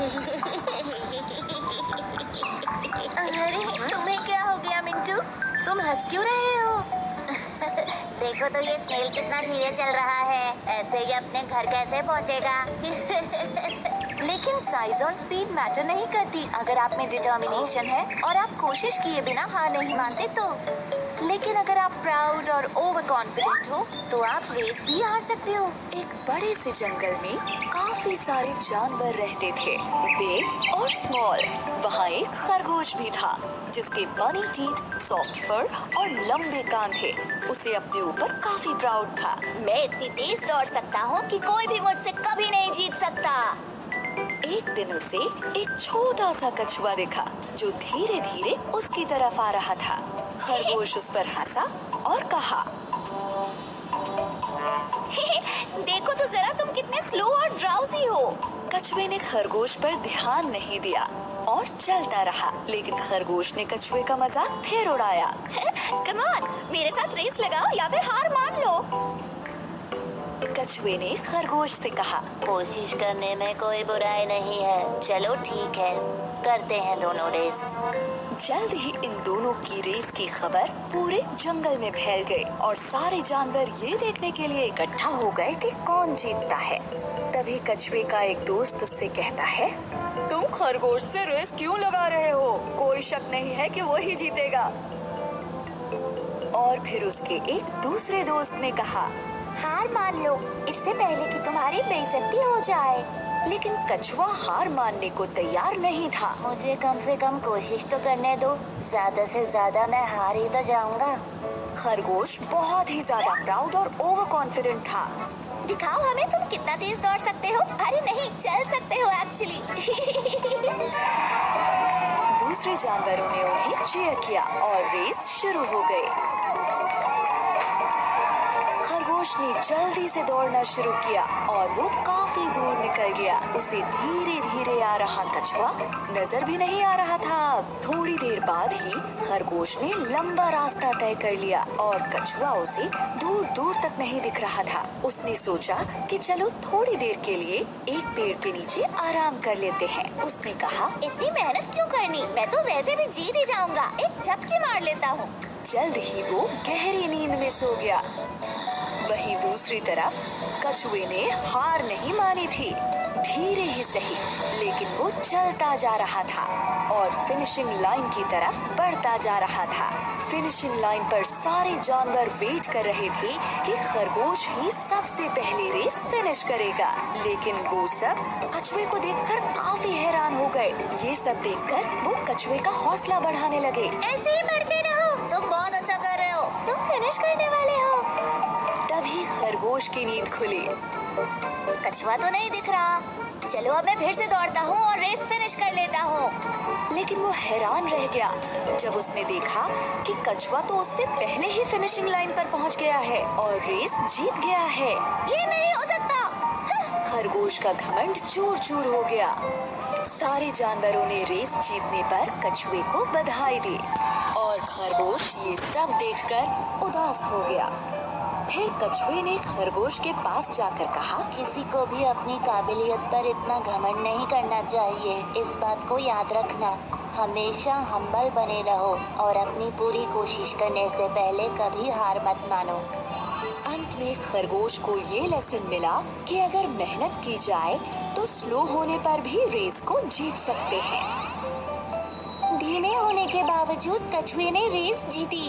अरे तुम्हें क्या हो गया मिंटू? तुम हंस क्यों रहे हो? देखो तो ये स्नेल कितना धीरे चल रहा है। ऐसे ही अपने घर कैसे पहुंचेगा? लेकिन साइज और स्पीड मैटर नहीं करती अगर आप में डिटर्मिनेशन है और आप कोशिश किए बिना हार नहीं मानते तो। लेकिन अगर आप प्राउड और ओवर कॉन्फिडेंट हो तो आप रेस भी हार सकते हो। एक बड़े से जंगल में काफी सारे जानवर रहते थे, बिग और स्मॉल। वहाँ एक खरगोश भी था जिसके बनी टीथ, सॉफ्ट फर और लंबे कान थे। उसे अपने ऊपर काफी प्राउड था। मैं इतनी तेज दौड़ सकता हूँ कि कोई भी मुझसे कभी नहीं जीत सकता। एक दिन उसे एक छोटा सा कछुआ देखा जो धीरे धीरे उसकी तरफ आ रहा था। खरगोश उस पर हंसा और कहा, देखो तो जरा तुम कितने स्लो और ड्राउजी हो। कछुए ने खरगोश पर ध्यान नहीं दिया और चलता रहा, लेकिन खरगोश ने कछुए का मजाक फिर उड़ाया। कम ऑन, मेरे साथ रेस लगाओ या फिर हार मान लो। कछुए ने खरगोश से कहा, कोशिश करने में कोई बुराई नहीं है। चलो ठीक है, करते हैं दोनों रेस। जल्द ही इन दोनों की रेस की खबर पूरे जंगल में फैल गई और सारे जानवर ये देखने के लिए इकट्ठा हो गए कि कौन जीतता है। तभी कछुए का एक दोस्त उससे कहता है, तुम खरगोश से रेस क्यों लगा रहे हो? कोई शक नहीं है कि वही जीतेगा। और फिर उसके एक दूसरे दोस्त ने कहा, हार मान लो, इससे पहले कि तुम्हारी बेइज्जती हो जाए। लेकिन कछुआ हार मानने को तैयार नहीं था। मुझे कम से कम कोशिश तो करने दो, ज्यादा से ज्यादा मैं हार ही तो जाऊंगा। खरगोश बहुत ही ज्यादा प्राउड और ओवर कॉन्फिडेंट था। दिखाओ हमें तुम कितना तेज दौड़ सकते हो। अरे नहीं, चल सकते हो एक्चुअली। दूसरे जानवरों ने उन्हें चीयर किया और रेस शुरू हो गई। खरगोश ने जल्दी से दौड़ना शुरू किया और वो काफी दूर निकल गया। उसे धीरे धीरे आ रहा कछुआ नजर भी नहीं आ रहा था। थोड़ी देर बाद ही खरगोश ने लंबा रास्ता तय कर लिया और कछुआ उसे दूर दूर तक नहीं दिख रहा था। उसने सोचा कि चलो थोड़ी देर के लिए एक पेड़ के नीचे आराम कर लेते हैं। उसने कहा, इतनी मेहनत क्यों करनी, मैं तो वैसे भी जीत ही जाऊंगा। एक झपकी मार लेता हूँ। जल्द ही वो गहरी नींद में सो गया। वहीं दूसरी तरफ कछुए ने हार नहीं मानी थी। धीरे ही सही, लेकिन वो चलता जा रहा था और फिनिशिंग लाइन की तरफ बढ़ता जा रहा था। फिनिशिंग लाइन पर सारे जानवर वेट कर रहे थे कि खरगोश ही सबसे पहले रेस फिनिश करेगा। लेकिन वो सब कछुए को देखकर काफी हैरान हो गए। ये सब देखकर वो कछुए का हौसला बढ़ाने लगे। ऐसे ही बढ़ते रहो, तुम बहुत अच्छा कर रहे हो, तुम फिनिश करने वाले हो। तभी खरगोश की नींद खुली। कछुआ तो नहीं दिख रहा। चलो अब मैं फिर से दौड़ता हूँ और रेस फिनिश कर लेता हूँ। लेकिन वो हैरान रह गया जब उसने देखा कि कछुआ तो उससे पहले ही फिनिशिंग लाइन पर पहुँच गया है और रेस जीत गया है। ये नहीं हो सकता। खरगोश का घमंड चूर चूर हो गया। सारे जानवरों ने रेस जीतने पर कछुए को बधाई दी और खरगोश ये सब देखकर उदास हो गया। फिर कछुए ने खरगोश के पास जाकर कहा, किसी को भी अपनी काबिलियत पर इतना घमंड नहीं करना चाहिए। इस बात को याद रखना, हमेशा हम्बल बने रहो और अपनी पूरी कोशिश करने से पहले कभी हार मत मानो। अंत में खरगोश को ये लेसन मिला कि अगर मेहनत की जाए तो स्लो होने पर भी रेस को जीत सकते हैं। धीमे होने के बावजूद कछुए ने रेस जीती।